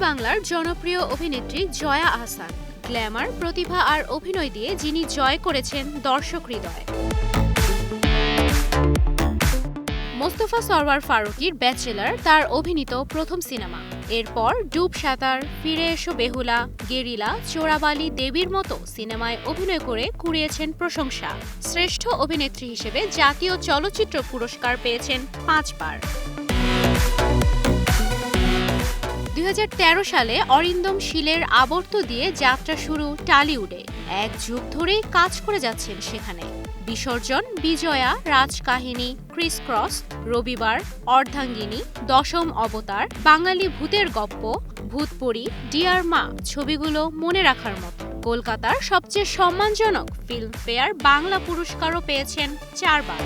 বাংলার জনপ্রিয় অভিনেত্রী জয়া আহসান। গ্ল্যামার, প্রতিভা আর অভিনয় দিয়ে যিনি জয় করেছেন দর্শক হৃদয়। মোস্তফা সরওয়ার ফারুকীর ব্যাচেলার তার অভিনীত প্রথম সিনেমা। এরপর ডুব সাঁতার, ফিরে এসো বেহুলা, গেরিলা, চোরাবালি, দেবীর মতো সিনেমায় অভিনয় করে কুড়িয়েছেন প্রশংসা। শ্রেষ্ঠ অভিনেত্রী হিসেবে জাতীয় চলচ্চিত্র পুরস্কার পেয়েছেন 5 বার। 2013 সালে অরিন্দম শীলের আবর্ত দিয়ে যাত্রা শুরু টালিউডে। 1 যুগ ধরেই কাজ করে যাচ্ছেন সেখানে। বিসর্জন, বিজয়া, রাজকাহিনী, ক্রিস ক্রস, রবিবার, অর্ধাঙ্গিনী, দশম অবতার, বাঙালি ভূতের গপ্প, ভূতপরী, ডিয়ার মা ছবিগুলো মনে রাখার মতো। কলকাতার সবচেয়ে সম্মানজনক ফিল্মফেয়ার বাংলা পুরস্কারও পেয়েছেন 4 বার।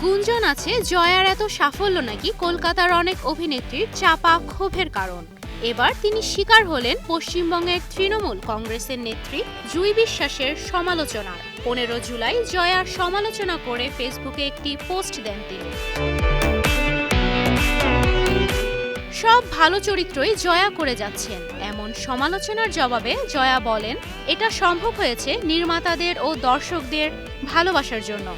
গুঞ্জন আছে জয়ার এত সাফল্য নাকি কলকাতার অনেক অভিনেত্রীর চাপা ক্ষোভের কারণ। এবার তিনি শিকার হলেন পশ্চিমবঙ্গের তৃণমূল কংগ্রেসের নেত্রী জুঁই বিশ্বাসের সমালোচনার। 15 জুলাই জয়ার সমালোচনা করে ফেসবুকে একটি পোস্ট দেন তিনি। সব ভালো চরিত্রই জয়া করে যাচ্ছেন, এমন সমালোচনার জবাবে জয়া বলেন, এটা সম্ভব হয়েছে নির্মাতাদের ও দর্শকদের ভালোবাসার জন্য।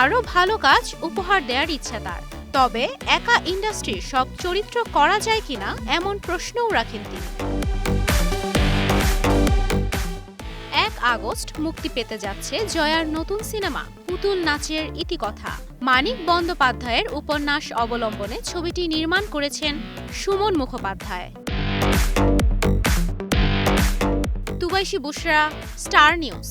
আরও ভালো কাজ উপহার দেওয়ার ইচ্ছা তার। তবে একা ইন্ডাস্ট্রির সব চরিত্র করা যায় কিনা এমন প্রশ্নও রাখেন তিনি। 1 আগস্ট মুক্তি পেতে যাচ্ছে জয়ার নতুন সিনেমা পুতুল নাচের ইতিকথা। মানিক বন্দ্যোপাধ্যায়ের উপন্যাস অবলম্বনে ছবিটি নির্মাণ করেছেন সুমন মুখোপাধ্যায়। তুবাইশী বুশরা, স্টার নিউজ।